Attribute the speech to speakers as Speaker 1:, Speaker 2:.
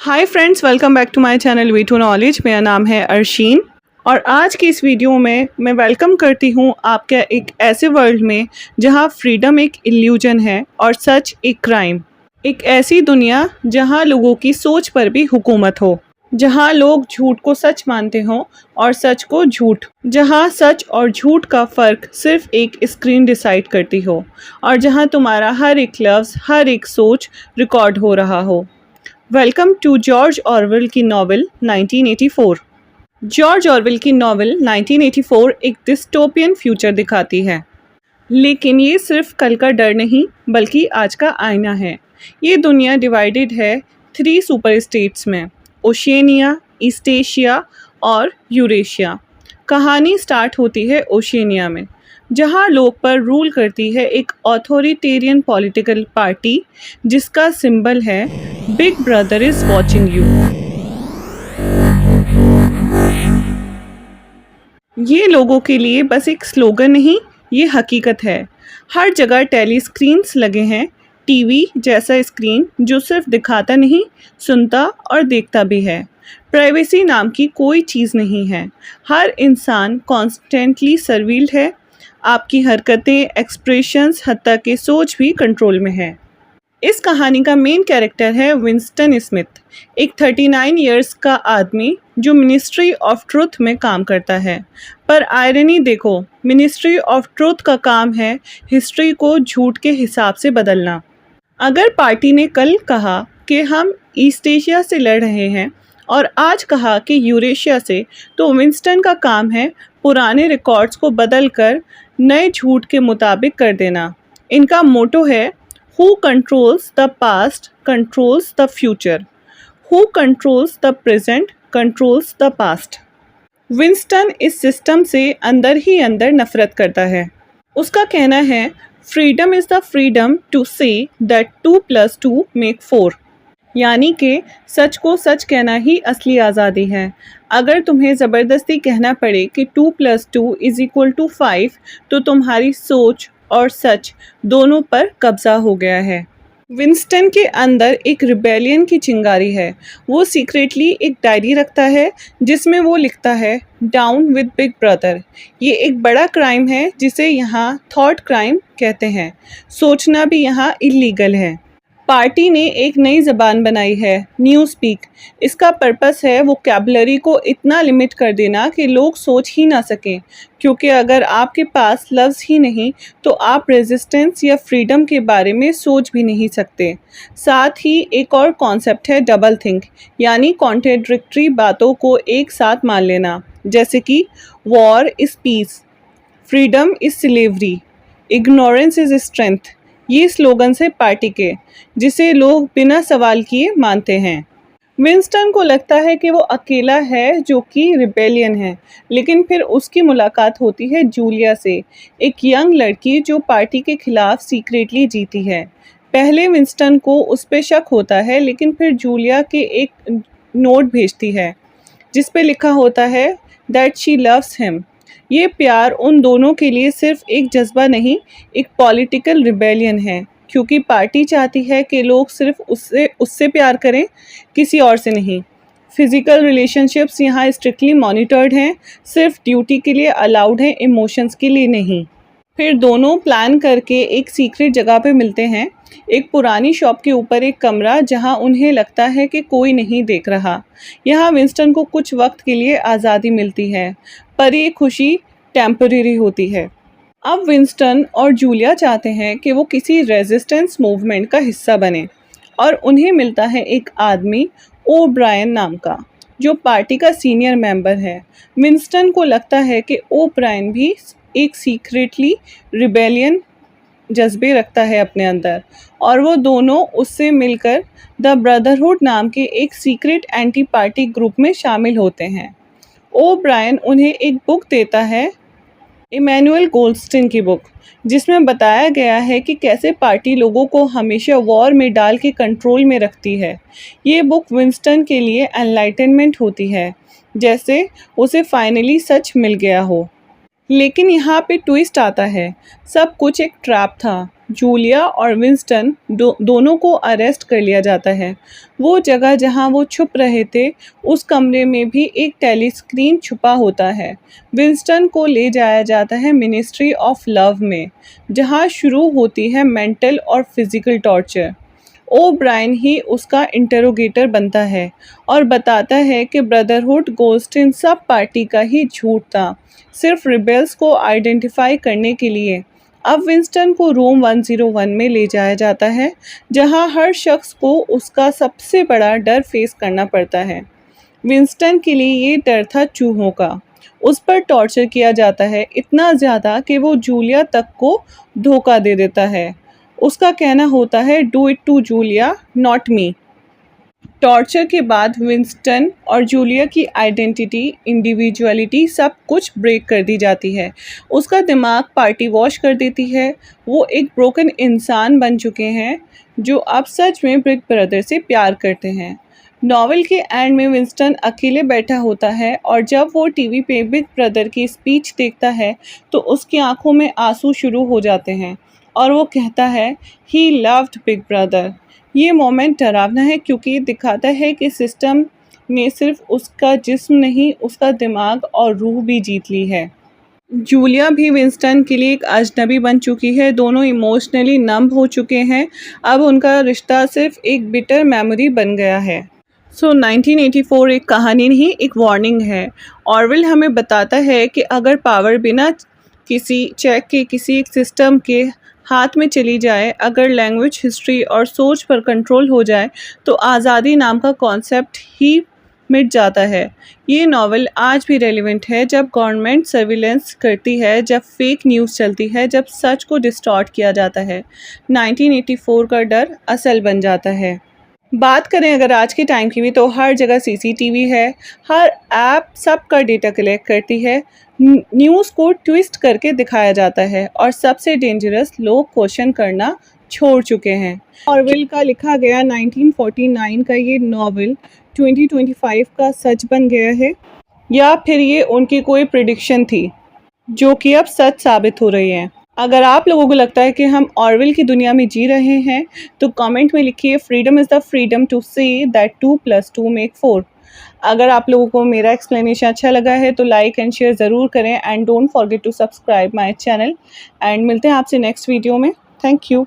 Speaker 1: Hi friends, welcome back to my channel V two knowledge. मेरा नाम है अर्शीन और आज की इस वीडियो में मैं वेलकम करती हूँ आपके एक ऐसे वर्ल्ड में जहाँ फ्रीडम एक इल्यूजन है और सच एक क्राइम। एक ऐसी दुनिया जहाँ लोगों की सोच पर भी हुकूमत हो, जहाँ लोग झूठ को सच मानते हों और सच को झूठ, जहाँ सच और झूठ का फ़र्क सिर्फ एक स्क्रीन डिसाइड करती हो और जहाँ तुम्हारा हर एक लफ्ज़, हर एक सोच रिकॉर्ड हो रहा हो। वेलकम टू जॉर्ज ऑरवेल की नॉवल 1984। जॉर्ज ऑरवेल की नॉवल 1984 एक डिस्टोपियन फ्यूचर दिखाती है, लेकिन ये सिर्फ कल का डर नहीं बल्कि आज का आईना है। ये दुनिया डिवाइडेड है 3 सुपर स्टेट्स में, ओशिनिया, ईस्ट एशिया और यूरेशिया। कहानी स्टार्ट होती है ओशिनिया में, जहाँ लोग पर रूल करती है एक ऑथोरिटेरियन पॉलिटिकल पार्टी जिसका सिंबल है big brother is watching you. ये लोगों के लिए बस एक स्लोगन नहीं, ये हकीकत है। हर जगह टेली स्क्रीन्स लगे हैं, टीवी जैसा स्क्रीन जो सिर्फ दिखाता नहीं, सुनता और देखता भी है। प्राइवेसी नाम की कोई चीज़ नहीं है। हर इंसान कॉन्स्टेंटली सर्विल्ड है। आपकी हरकतें, एक्सप्रेशंस, हत्ता कि सोच भी कंट्रोल में है। इस कहानी का मेन कैरेक्टर है विंस्टन स्मिथ, एक 39 इयर्स का आदमी जो मिनिस्ट्री ऑफ ट्रुथ में काम करता है। पर आयरनी देखो, मिनिस्ट्री ऑफ ट्रुथ का काम है हिस्ट्री को झूठ के हिसाब से बदलना। अगर पार्टी ने कल कहा कि हम ईस्ट एशिया से लड़ रहे हैं और आज कहा कि यूरेशिया से, तो विंस्टन का काम है पुराने रिकॉर्ड्स को बदल कर नए झूठ के मुताबिक कर देना। इनका मोटो है Who controls the past controls the future. Who controls the present controls the past. Winston इस सिस्टम से अंदर ही अंदर नफरत करता है। उसका कहना है freedom is the freedom to say that 2 + 2 make 4। यानी कि सच को सच कहना ही असली आज़ादी है। अगर तुम्हें ज़बरदस्ती कहना पड़े कि 2 + 2 = 5, तो तुम्हारी सोच और सच दोनों पर कब्जा हो गया है। विंस्टन के अंदर एक रिबेलियन की चिंगारी है। वो सीक्रेटली एक डायरी रखता है जिसमें वो लिखता है डाउन विद बिग ब्रदर। ये एक बड़ा क्राइम है जिसे यहाँ थॉट क्राइम कहते हैं। सोचना भी यहाँ इलीगल है। पार्टी ने एक नई ज़बान बनाई है, न्यू स्पीक। इसका पर्पस है वोकैबुलरी को इतना लिमिट कर देना कि लोग सोच ही ना सकें, क्योंकि अगर आपके पास लफ्ज़ ही नहीं तो आप रेजिस्टेंस या फ्रीडम के बारे में सोच भी नहीं सकते। साथ ही एक और कॉन्सेप्ट है डबल थिंक, यानी कॉन्ट्रडिक्टरी बातों को एक साथ मान लेना, जैसे कि war is piece, freedom is slavery, ignorance is strength. ये स्लोगन है पार्टी के, जिसे लोग बिना सवाल किए मानते हैं। विंस्टन को लगता है कि वो अकेला है जो कि रिबेलियन है, लेकिन फिर उसकी मुलाकात होती है जूलिया से, एक यंग लड़की जो पार्टी के खिलाफ सीक्रेटली जीती है। पहले विंस्टन को उस पर शक होता है, लेकिन फिर जूलिया के एक नोट भेजती है जिस पे लिखा होता है दैट शी लव्स हिम। ये प्यार उन दोनों के लिए सिर्फ एक जज्बा नहीं, एक पॉलिटिकल रिबेलियन है, क्योंकि पार्टी चाहती है कि लोग सिर्फ उससे प्यार करें, किसी और से नहीं। फिज़िकल रिलेशनशिप्स यहाँ स्ट्रिक्टली मॉनिटर्ड हैं, सिर्फ ड्यूटी के लिए अलाउड हैं, इमोशंस के लिए नहीं। फिर दोनों प्लान करके एक सीक्रेट जगह पे मिलते हैं, एक पुरानी शॉप के ऊपर एक कमरा जहां उन्हें लगता है कि कोई नहीं देख रहा। यहाँ विंस्टन को कुछ वक्त के लिए आज़ादी मिलती है, पर ये खुशी टेम्परेरी होती है। अब विंस्टन और जूलिया चाहते हैं कि वो किसी रेजिस्टेंस मूवमेंट का हिस्सा बने और उन्हें मिलता है एक आदमी ओब्रायन नाम का, जो पार्टी का सीनियर मेंबर है। विंस्टन को लगता है कि ओब्रायन भी एक सीक्रेटली रिबेलियन जज्बे रखता है अपने अंदर, और वो दोनों उससे मिलकर द ब्रदरहुड नाम के एक सीक्रेट एंटी पार्टी ग्रुप में शामिल होते हैं। ओब्रायन उन्हें एक बुक देता है, इमैनुअल गोल्डस्टीन की बुक, जिसमें बताया गया है कि कैसे पार्टी लोगों को हमेशा वॉर में डाल के कंट्रोल में रखती है। ये बुक विंस्टन के लिए एनलाइटनमेंट होती है, जैसे उसे फाइनली सच मिल गया हो। लेकिन यहाँ पे ट्विस्ट आता है। सब कुछ एक ट्रैप था। जूलिया और विंस्टन दोनों को अरेस्ट कर लिया जाता है। वो जगह जहाँ वो छुप रहे थे, उस कमरे में भी एक टेलीस्क्रीन छुपा होता है। विंस्टन को ले जाया जाता है मिनिस्ट्री ऑफ लव में, जहाँ शुरू होती है मेंटल और फिजिकल टॉर्चर। ओ ब्रायन ही उसका इंटरोगेटर बनता है और बताता है कि ब्रदरहुड गोस्ट इन सब पार्टी का ही झूठ था, सिर्फ रिबेल्स को आइडेंटिफाई करने के लिए। अब विंस्टन को रूम 101 में ले जाया जाता है, जहां हर शख्स को उसका सबसे बड़ा डर फेस करना पड़ता है। विंस्टन के लिए ये डर था चूहों का। उस पर टॉर्चर किया जाता है, इतना ज़्यादा कि वो जूलिया तक को धोखा दे देता है। उसका कहना होता है, do it to Julia, not me. Torture के बाद विंस्टन और जूलिया की आइडेंटिटी, इंडिविजुअलिटी सब कुछ ब्रेक कर दी जाती है। उसका दिमाग पार्टी वॉश कर देती है। वो एक ब्रोकन इंसान बन चुके हैं जो अब सच में बिग ब्रदर से प्यार करते हैं। नॉवेल के एंड में विंस्टन अकेले बैठा होता है और जब वो टीवी पे बिग ब्रदर की स्पीच देखता है तो उसकी आंखों में आंसू शुरू हो जाते हैं और वो कहता है, ही लव्ड बिग ब्रदर। ये मोमेंट डरावना है क्योंकि ये दिखाता है कि सिस्टम ने सिर्फ उसका जिस्म नहीं, उसका दिमाग और रूह भी जीत ली है। जूलिया भी विंस्टन के लिए एक अजनबी बन चुकी है। दोनों इमोशनली नंब हो चुके हैं। अब उनका रिश्ता सिर्फ एक बिटर मेमोरी बन गया है। 1984 एक कहानी नहीं, एक वार्निंग है। ऑरवेल हमें बताता है कि अगर पावर बिना किसी चेक के किसी एक सिस्टम के हाथ में चली जाए, अगर लैंग्वेज, हिस्ट्री और सोच पर कंट्रोल हो जाए, तो आज़ादी नाम का कॉन्सेप्ट ही मिट जाता है। ये नावल आज भी रेलिवेंट है, जब गवर्नमेंट सर्विलेंस करती है, जब फेक न्यूज़ चलती है, जब सच को डिस्टॉर्ट किया जाता है। 1984 का डर असल बन जाता है। बात करें अगर आज के टाइम की भी, तो हर जगह सीसीटीवी है, हर ऐप सबका डेटा कलेक्ट करती है, न्यूज़ को ट्विस्ट करके दिखाया जाता है और सबसे डेंजरस, लोग क्वेश्चन करना छोड़ चुके हैं। ऑरवेल का लिखा गया 1949 का ये नावल 2025 का सच बन गया है, या फिर ये उनकी कोई प्रिडिक्शन थी जो कि अब सच साबित हो रही है। अगर आप लोगों को लगता है कि हम ऑरवेल की दुनिया में जी रहे हैं, तो कमेंट में लिखिए, freedom is the freedom to say that 2+2 make 4। अगर आप लोगों को मेरा एक्सप्लेनेशन अच्छा लगा है तो लाइक एंड शेयर ज़रूर करें and don't forget to subscribe my channel. And मिलते हैं आपसे नेक्स्ट वीडियो में। Thank you.